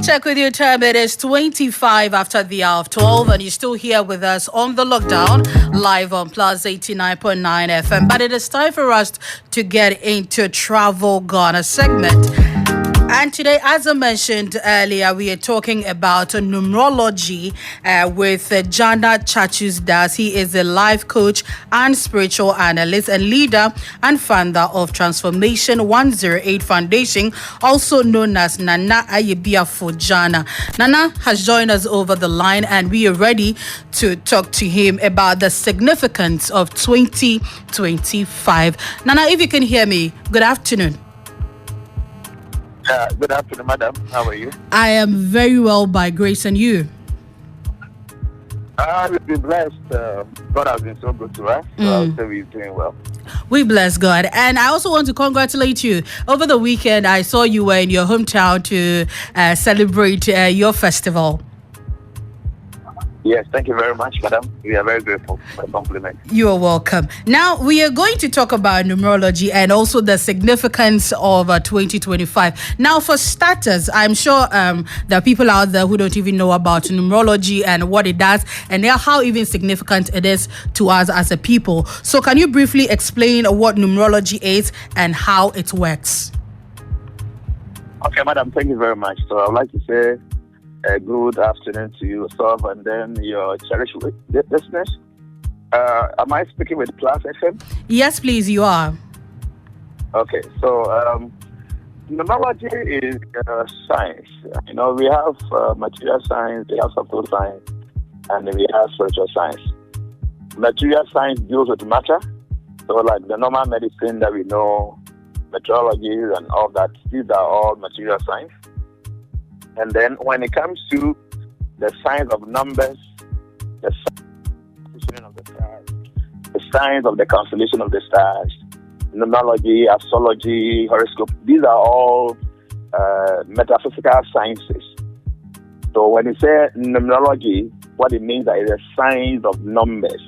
Check with your time. It is 25 after the hour of 12, and you're still here with us on the lockdown, live on Plus 89.9 FM. But it is time for us to get into Travel Ghana segment. And today, as I mentioned earlier, we are talking about numerology with Jnana Caksus. He is a life coach and spiritual analyst and leader and founder of Transformation 108 Foundation, also known as Nana Ayebia for Jnana. Nana has joined us over the line, and we are ready to talk to him about the significance of 2025. Nana, if you can hear me, good afternoon. Good afternoon, madam. How are you? I am very well by grace, and you? We've been blessed. God has been so good to us. So I'll say we're doing well. We bless God. And I also want to congratulate you. Over the weekend, I saw you were in your hometown to celebrate your festival. Yes, thank you very much, madam. We are very grateful for the compliment. You are welcome. Now, we are going to talk about numerology and also the significance of 2025. Now, for starters, I'm sure there are people out there who don't even know about numerology and what it does and how even significant it is to us as a people. So can you briefly explain what numerology is and how it works? Okay, madam, thank you very much. So I would like to say good afternoon to you, yourself, and then your cherished listeners. Am I speaking with Plus FM? Yes, please, you are. Okay, so numerology is science. You know, we have material science, we have subtle science, and we have spiritual science. Material science deals with matter, so like the normal medicine that we know, meteorology and all that, these are all material science. And then when it comes to the science of numbers, the science of the stars, the science of the constellation of the stars, numerology, astrology, horoscope, these are all metaphysical sciences. So when you say numerology, what it means is a science of numbers.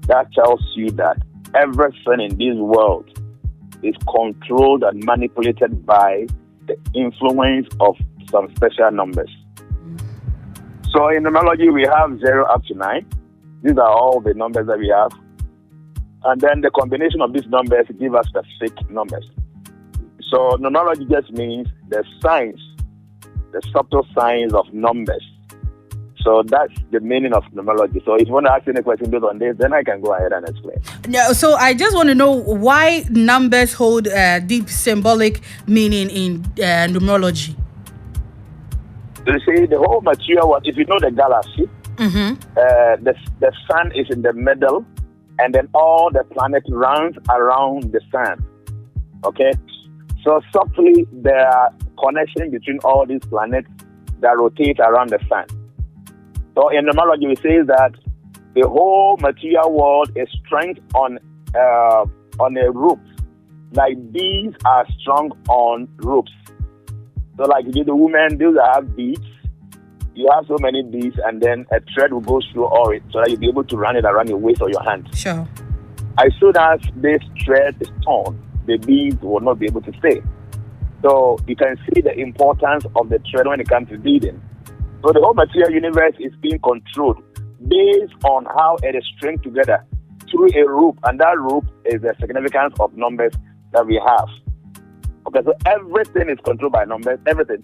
That tells you that everything in this world is controlled and manipulated by the influence of some special numbers. So in numerology, we have 0 up to 9. These are all the numbers that we have. And then the combination of these numbers give us specific numbers. So numerology just means the science, the subtle science of numbers. So that's the meaning of numerology. So if you want to ask any question based on this, then I can go ahead and explain. Yeah, so I just want to know why numbers hold deep symbolic meaning in numerology. You see, the whole material world, if you know the galaxy, the sun is in the middle, and then all the planets runs around the sun. Okay? So subtly, there are connections between all these planets that rotate around the sun. So in numerology, we say that the whole material world is strung on a rope. Like bees are strung on ropes. So like you the women, those that have beads, you have so many beads, and then a thread will go through all it, so that you'll be able to run it around your waist or your hand. Sure. As soon as this thread is torn, the beads will not be able to stay. So you can see the importance of the thread when it comes to beading. So the whole material universe is being controlled based on how it is string together through a rope, and that rope is the significance of numbers that we have. Okay, so everything is controlled by numbers. Everything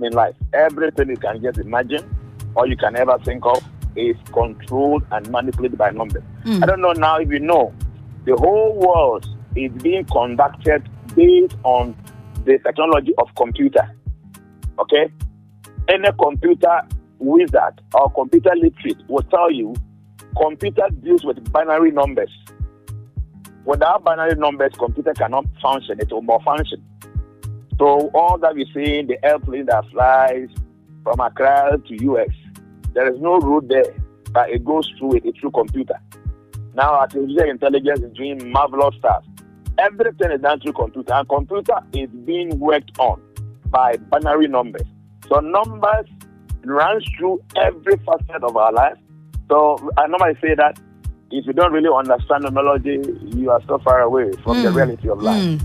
in life, everything you can just imagine or you can ever think of is controlled and manipulated by numbers. I don't know now if you know, the whole world is being conducted based on the technology of computer. Okay, any computer wizard or computer literate will tell you computer deals with binary numbers. Without binary numbers, computer cannot function. It will malfunction. So all that we see, the airplane that flies from Accra to US, there is no road there, but it goes through it through computer. Now artificial intelligence is doing marvelous stuff. Everything is done through computer, and computer is being worked on by binary numbers. So numbers runs through every facet of our life. So I normally say that if you don't really understand numerology, you are so far away from the reality of life.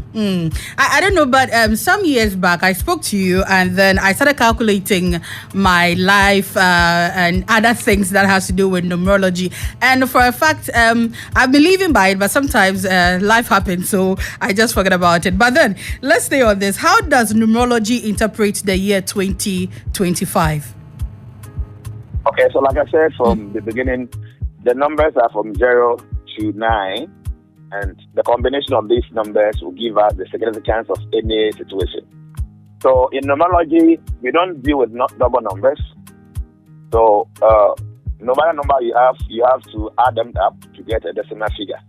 I don't know, but some years back, I spoke to you, and then I started calculating my life and other things that has to do with numerology. And for a fact, I've been living by it, but sometimes life happens, so I just forget about it. But then, let's stay on this. How does numerology interpret the year 2025? Okay, so like I said from the beginning, the numbers are from 0 to 9, and the combination of these numbers will give us the significance of any situation. So in numerology, we don't deal with double numbers. So no matter number you have to add them up to get a decimal figure.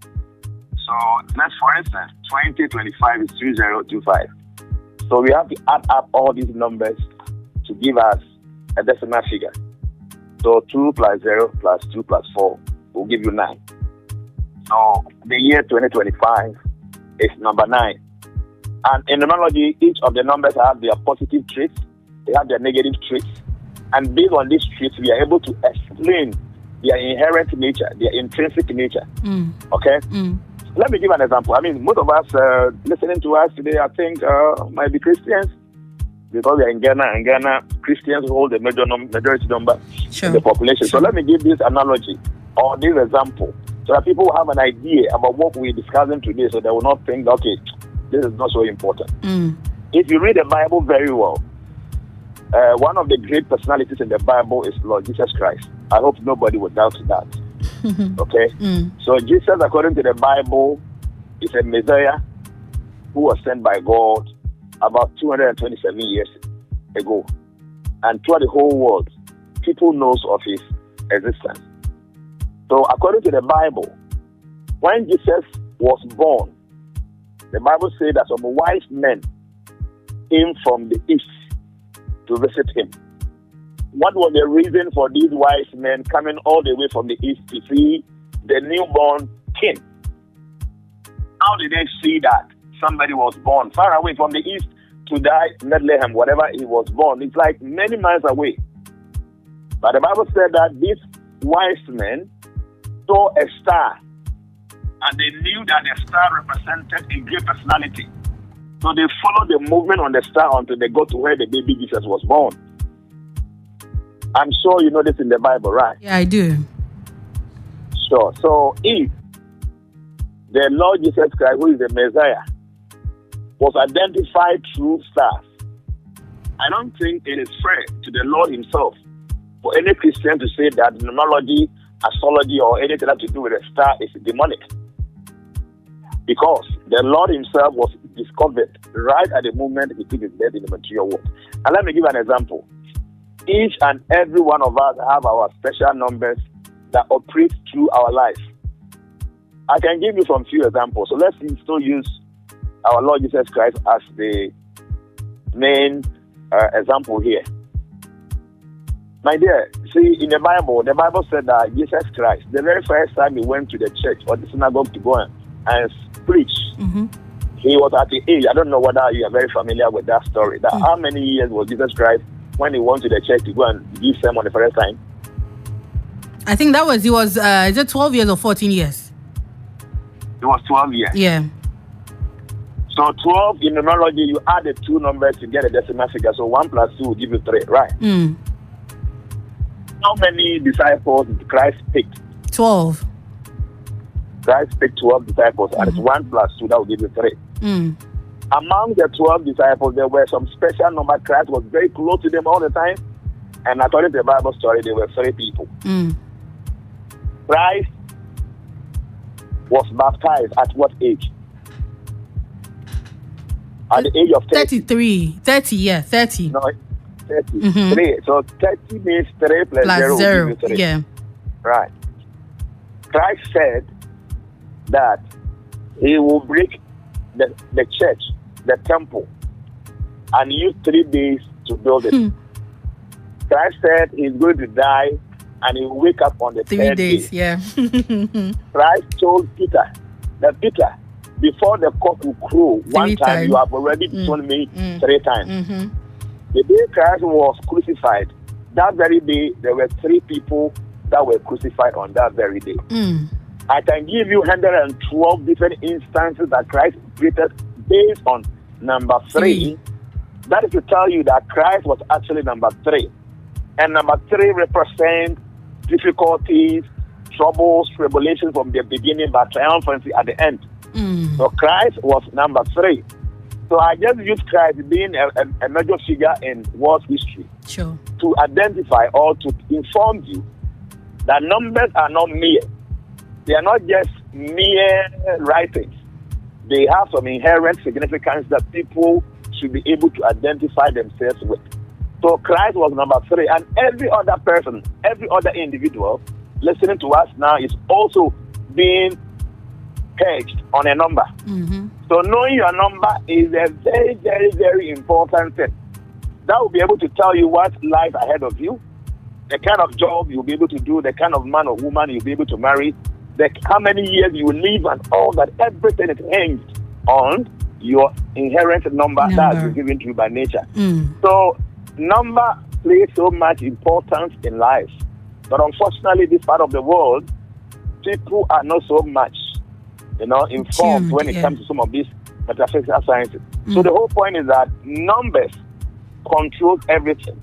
So let's, for instance, 2025 is 2025. So we have to add up all these numbers to give us a decimal figure. So 2 plus 0 plus 2 plus 4 will give you 9. So the year 2025 is number 9. And in numerology, each of the numbers have their positive traits, they have their negative traits. And based on these traits, we are able to explain their inherent nature, their intrinsic nature. Okay? Let me give an example. I mean, most of us listening to us today, I think, might be Christians. Because we are in Ghana, and Ghana, Christians hold the majority number in the population. So let me give this analogy or this example so that people will have an idea about what we're discussing today, so they will not think, okay, this is not so important. If you read the Bible very well, one of the great personalities in the Bible is Lord Jesus Christ. I hope nobody would doubt that. Okay? So Jesus, according to the Bible, is a Messiah who was sent by God about 227 years ago. And throughout the whole world, people knows of his existence. So according to the Bible, when Jesus was born, the Bible says that some wise men came from the east to visit him. What was the reason for these wise men coming all the way from the east to see the newborn king? How did they see that somebody was born far away from the east to die in Bethlehem, whatever he was born? It's like many miles away. But the Bible said that these wise men saw a star, and they knew that the star represented a great personality. So they followed the movement on the star until they got to where the baby Jesus was born. I'm sure you know this in the Bible, right? Yeah, I do. Sure. So if the Lord Jesus Christ, who is the Messiah, was identified through stars, I don't think it is fair to the Lord himself for any Christian to say that numerology, astrology, or anything that to do with a star is demonic. Because the Lord himself was discovered right at the moment he took his death in the material world. And let me give an example. Each and every one of us have our special numbers that operate through our life. I can give you some few examples. So let's still use our Lord Jesus Christ as the main example here. My dear, see, in the Bible said that Jesus Christ, the very first time he went to the church or the synagogue to go and preach, he was at the age, I don't know whether you are very familiar with that story, that how many years was Jesus Christ when he went to the church to go and give sermon the first time? I think he was, is it 12 years or 14 years? It was 12 years. Yeah. So 12 in numerology, you add the two numbers to get a decimal figure. So 1 plus 2 will give you 3, right? How many disciples did Christ pick? 12. Christ picked 12 disciples, and it's 1 plus 2 that will give you 3. Among the 12 disciples, there were some special number. Christ was very close to them all the time. And according to the Bible story, there were 3 people. Christ was baptized at what age? At the age of 30. 33. 30, yeah, 30. No, 30. 3. So 30 means 3 plus 0 will give you 3. Yeah. Right. Christ said that he will break the church, the temple, and use 3 days to build it. Christ said he's going to die and he will wake up on the 3rd days, day. yeah. Christ told Peter that, Peter, before the cock will crow, one time you have already told me 3 times. The day Christ was crucified, that very day, there were 3 people that were crucified on that very day. I can give you 112 different instances that Christ created based on number 3. That is to tell you that Christ was actually number 3. And number 3 represents difficulties, troubles, tribulations from the beginning, but triumphancy at the end. So Christ was number 3. So I just use Christ being a major figure in world history to identify or to inform you that numbers are not mere. They are not just mere writings. They have some inherent significance that people should be able to identify themselves with. So Christ was number 3, and every other person, every other individual listening to us now is also being hedged on a number. So knowing your number is a very, very, very important thing. That will be able to tell you what lies ahead of you, the kind of job you'll be able to do, the kind of man or woman you'll be able to marry, how many years you will live, and all that. Everything is hinged on your inherent number that is given to you by nature. So number plays so much importance in life. But unfortunately, this part of the world, people are not so much informed when it comes to some of these metaphysical sciences. So the whole point is that numbers control everything.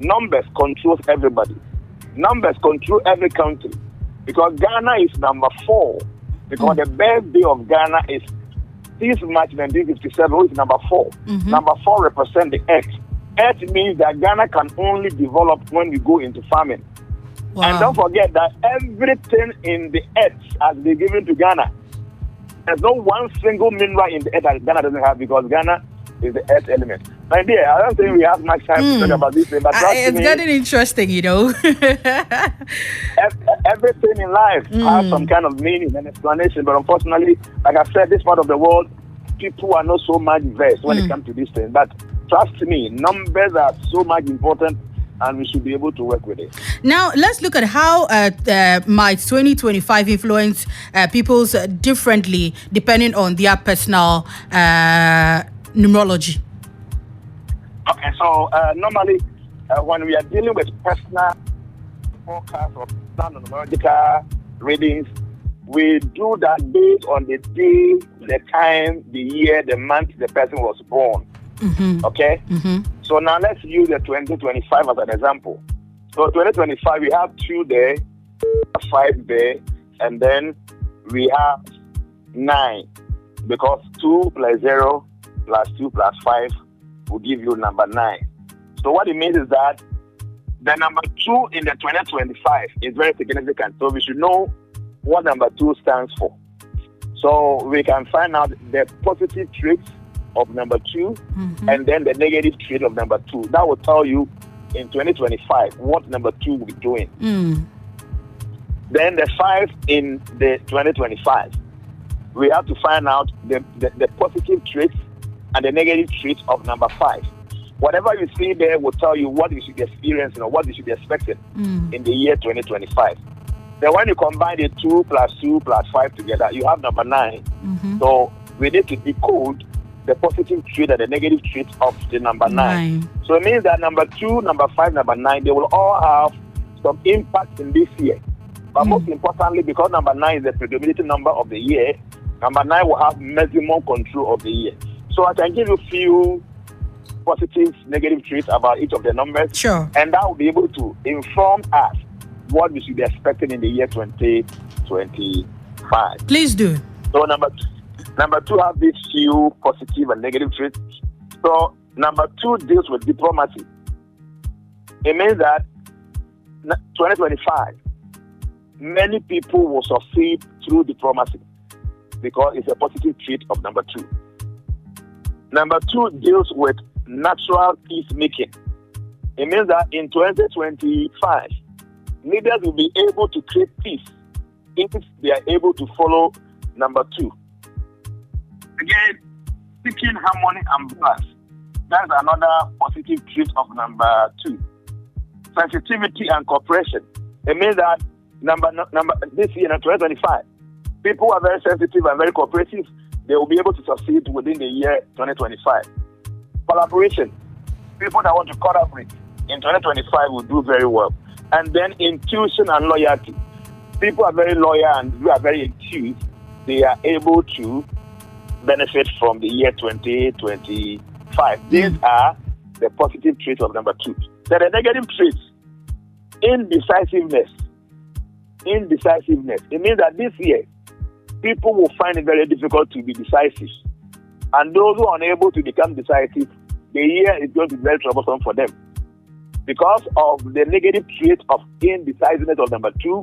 Numbers control everybody. Numbers control every country. Because Ghana is number 4. Because the birthday of Ghana is 6 March 1957, which is number 4. Number 4 represents the earth. Earth means that Ghana can only develop when we go into farming. And don't forget that everything in the earth has been given to Ghana. There's no one single mineral in the earth that Ghana doesn't have, because Ghana is the earth element. My dear, I don't think we have much time to talk about this thing, but it's getting interesting, Everything in life has some kind of meaning and explanation, but unfortunately, like I said, this part of the world, people are not so much versed when it comes to these things. But trust me, numbers are so much important, and we should be able to work with it. Now, let's look at how might 2025 influence people's differently depending on their personal numerology. Okay, so normally when we are dealing with personal forecast or personal numerological readings, we do that based on the day, the time, the year, the month the person was born. Okay? So now let's use the 2025 as an example. So 2025, we have 2 there, 5 there, and then we have 9. Because 2 plus 0 plus 2 plus 5 will give you number 9. So what it means is that the number 2 in the 2025 is very significant. So we should know what number 2 stands for. So we can find out the positive traits of number 2 and then the negative trait of number 2. That will tell you in 2025 what number 2 will be doing. Then the 5 in the 2025, we have to find out the positive traits and the negative traits of number 5. Whatever you see there will tell you what you should be experiencing or what you should be expecting in the year 2025. Then when you combine the 2 plus 2 plus 5 together, you have number 9. So we need to decode the positive trait and the negative trait of the number 9. So it means that number 2, number 5, number 9, they will all have some impact in this year. But most importantly, because number 9 is the predominating number of the year, number 9 will have maximum control of the year. So I can give you a few positive, negative traits about each of the numbers. And that will be able to inform us what we should be expecting in the year 2025. Please do. So number 2 have these few positive and negative traits. So number 2 deals with diplomacy. It means that 2025, many people will succeed through diplomacy because it's a positive trait of number 2. Number 2 deals with natural peacemaking. It means that in 2025, leaders will be able to create peace if they are able to follow number 2. Again, seeking harmony and balance. That's another positive trait of number 2. Sensitivity and cooperation. It means that number this year in 2025, people who are very sensitive and very cooperative, they will be able to succeed within the year 2025. Collaboration. People that want to collaborate in 2025 will do very well. And then intuition and loyalty. people are very loyal and who are very acute, they are able to benefit from the year 2025. These are the positive traits of number 2. Then the negative traits, indecisiveness. Indecisiveness. It means that this year, people will find it very difficult to be decisive. And those who are unable to become decisive, the year is going to be very troublesome for them. Because of the negative trait of indecisiveness of number 2,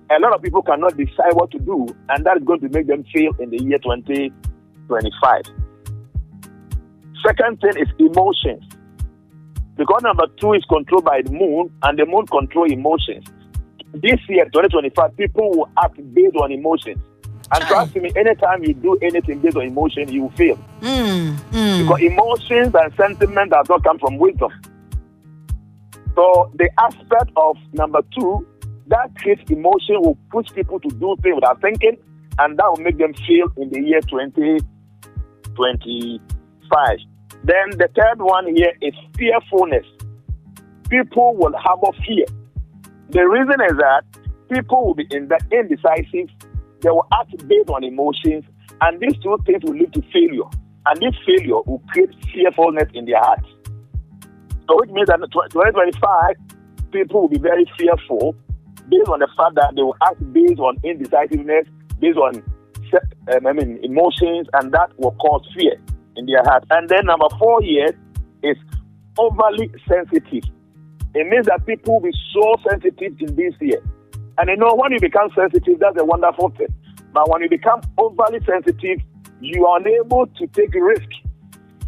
a lot of people cannot decide what to do, and that is going to make them fail in the year 2025. Second thing is emotions. Because number 2 is controlled by the moon, and the moon controls emotions. This year, 2025, people will act based on emotions. And trust me, anytime you do anything based on emotion, you will fail. Because emotions and sentiments does not come from wisdom. So the aspect of number 2 that creates emotion will push people to do things without thinking, and that will make them fail in the year 2025. Then the third one here is fearfulness. People will harbor fear. The reason is that people will be indecisive. They will act based on emotions, and these two things will lead to failure. And this failure will create fearfulness in their hearts. So which means that in 2025, people will be very fearful based on the fact that they will act based on indecisiveness, based on emotions, and that will cause fear in their heart. And then number 4 here is overly sensitive. It means that people will be so sensitive in this year. And when you become sensitive, that's a wonderful thing. But when you become overly sensitive, you are unable to take risk.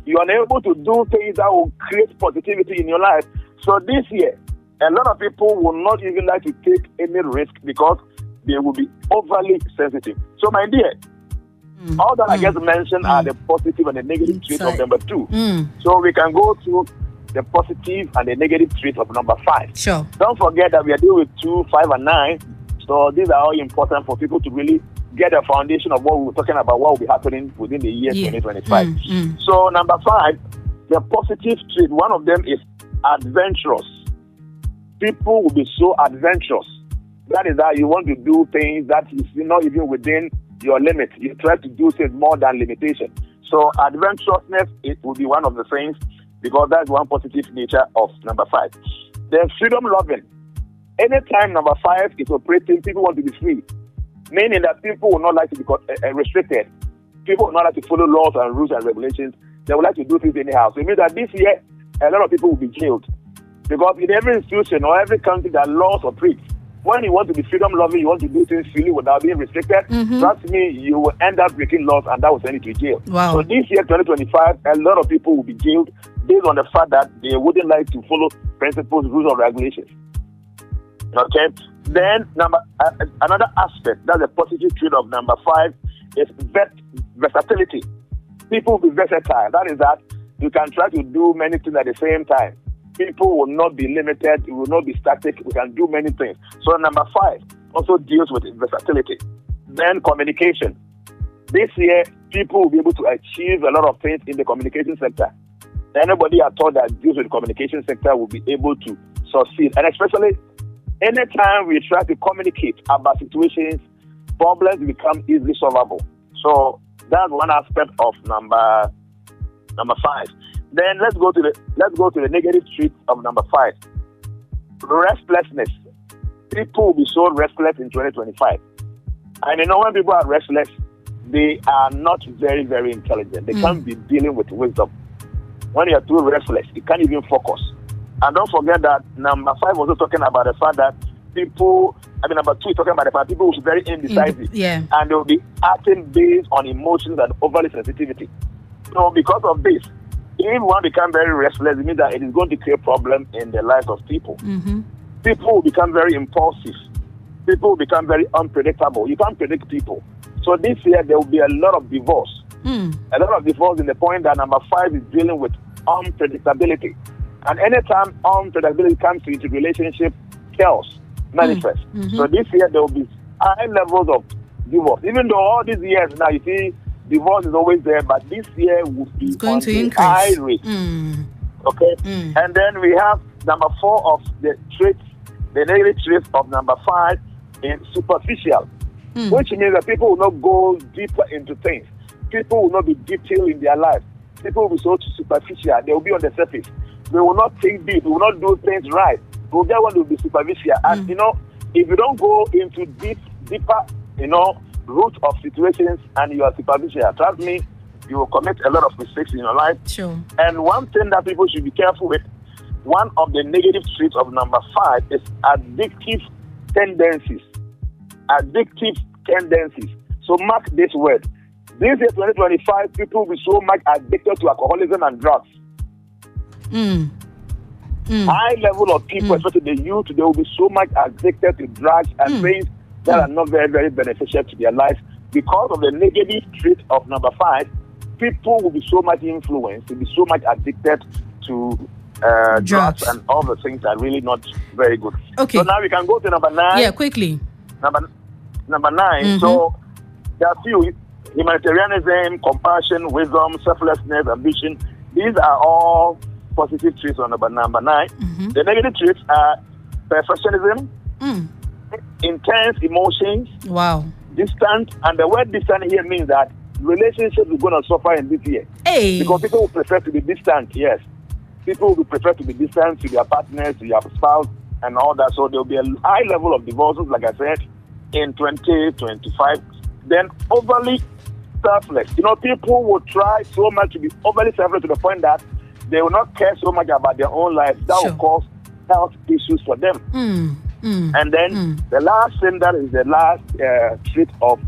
You are unable to do things that will create positivity in your life. So this year, a lot of people will not even like to take any risk because they will be overly sensitive. So my dear, all that I just mentioned are the positive and the negative traits of number 2. So we can go to the positive and the negative traits of number 5. Sure. Don't forget that we are dealing with 2, 5, and 9. So these are all important for people to really get a foundation of what we were talking about, what will be happening within the year 2025. So number 5, the positive trait, one of them is adventurous. People will be so adventurous. That is that you want to do things that is not even within your limit. You try to do things more than limitation. So adventurousness, it will be one of the things, because that's one positive nature of number 5. Then freedom loving. Anytime number 5 is operating, people want to be free. Meaning that people will not like to be restricted. People will not like to follow laws and rules and regulations. They would like to do things anyhow. So it means that this year, a lot of people will be jailed. Because in every institution or every country, there are laws operate. When you want to be freedom loving, you want to do things freely without being restricted, trust me, you will end up breaking laws, and that will send you to jail. Wow. So this year, 2025, a lot of people will be jailed based on the fact that they wouldn't like to follow principles, rules, or regulations. Okay? Then another aspect, that's a positive trait of number 5, is versatility. People will be versatile. That is that you can try to do many things at the same time. People will not be limited. It will not be static. We can do many things. So number 5 also deals with versatility. Then communication. This year, people will be able to achieve a lot of things in the communication sector. Anybody at all that deals with the communication sector will be able to succeed. And especially anytime we try to communicate about situations, problems become easily solvable. So that's one aspect of number 5. Then let's go to the negative trait of number 5. Restlessness. People will be so restless in 2025. And when people are restless, they are not very, very intelligent. They can't be dealing with wisdom. When you are too restless, you can't even focus. And don't forget that number 5 also talking about the fact that number 2 is talking about the fact that people will be very indecisive. And they will be acting based on emotions and overly sensitivity. So because of this, if one become very restless, it means that it is going to create problems in the lives of people. People will become very impulsive. People will become very unpredictable. You can't predict people. So this year, there will be a lot of divorce. A lot of divorce in the point that number 5 is dealing with unpredictability. And anytime unpredictability comes into relationship, chaos manifests. So this year, there will be high levels of divorce. Even though all these years now, you see, divorce is always there, but this year will be going to increase. High rate. Okay? And then we have number 4 of the traits, the negative traits of number 5 in superficial, which means that people will not go deeper into things. People will not be detailed in their life. People will be so superficial. They will be on the surface. They will not think deep. They will not do things right. They will just want to be superficial. And, if you don't go into deeper, root of situations and you are superficial, trust me, you will commit a lot of mistakes in your life. Sure. And one thing that people should be careful with, one of the negative traits of number 5 is addictive tendencies. Addictive tendencies. So mark this word. This year, 2025, people will be so much addicted to alcoholism and drugs. High level of people, especially the youth, they will be so much addicted to drugs and things that are not very, very beneficial to their life. Because of the negative trait of number 5, people will be so much influenced, will be so much addicted to drugs and all the things are really not very good. Okay. So now we can go to number 9. Yeah, quickly. Number 9. So there are few: humanitarianism, compassion, wisdom, selflessness, ambition. These are all positive traits on number 9. The negative traits are perfectionism, intense emotions, distant, and the word distant here means that relationships are going to suffer in this year. Because people will prefer to be distant, yes. People will prefer to be distant to their partners, to their spouse, and all that. So there will be a high level of divorces, like I said, in 2025. Then overly selfless. People will try so much to be overly selfless to the point that they will not care so much about their own life. That will cause health issues for them. And then the last thing, that is the last trait of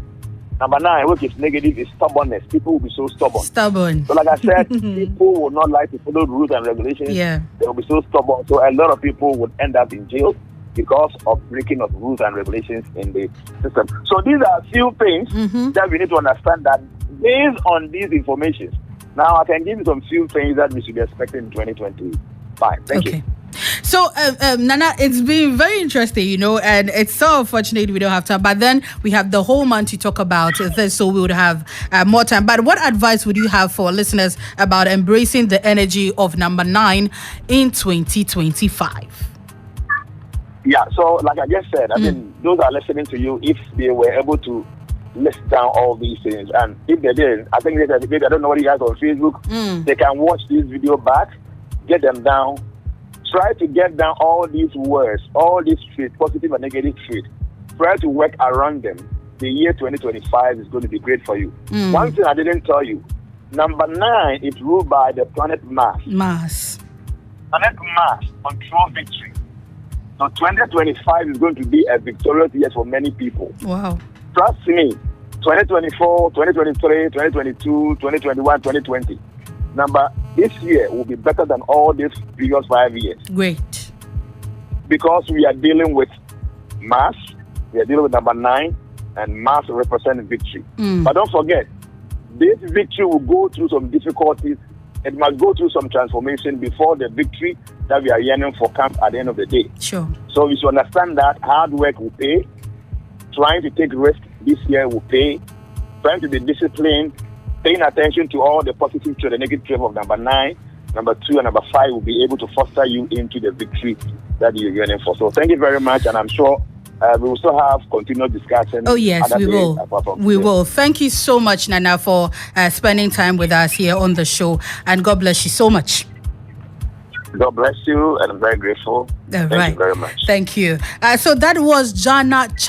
number 9, which is negative, is stubbornness. People will be so stubborn. So like I said, people will not like to follow rules and regulations. Yeah. They will be so stubborn. So a lot of people would end up in jail because of breaking of rules and regulations in the system. So these are a few things that we need to understand, that based on these information, now I can give you some few things that we should be expecting in 2025. Thank you. So, Nana, it's been very interesting, and it's so unfortunate we don't have time. But then we have the whole month to talk about this, so we would have more time. But what advice would you have for listeners about embracing the energy of number 9 in 2025? Yeah, so like I just said, I mean, those are listening to you, if they were able to list down all these things, and if they didn't, I think maybe I don't know what you guys on Facebook, they can watch this video back, get them down, try to get down all these words, all these traits, positive and negative traits, try to work around them. The year 2025 is going to be great for you. One thing I didn't tell you, number 9 is ruled by the planet Mars. Planet Mars control victory. So 2025 is going to be a victorious year for many people. Wow. Trust me, 2024, 2023, 2022, 2021, 2020. This year will be better than all these previous 5 years. Great. Because we are dealing with Mars, we are dealing with number 9, and Mars represents victory. But don't forget, this victory will go through some difficulties. It must go through some transformation before the victory that we are yearning for comes at the end of the day. Sure. So we should understand that hard work will pay. Trying to take risk this year will pay. Trying to be disciplined, paying attention to all the positive to the negative trait of number 9, number 2, and number 5 will be able to foster you into the victory that you're yearning for. So thank you very much, and I'm sure we will still have continued discussion. Oh, yes, we will. We will. Thank you so much, Nana, for spending time with us here on the show, and God bless you so much. God bless you, and I'm very grateful. Thank you very much. Thank you. So that was Jnana Caksus.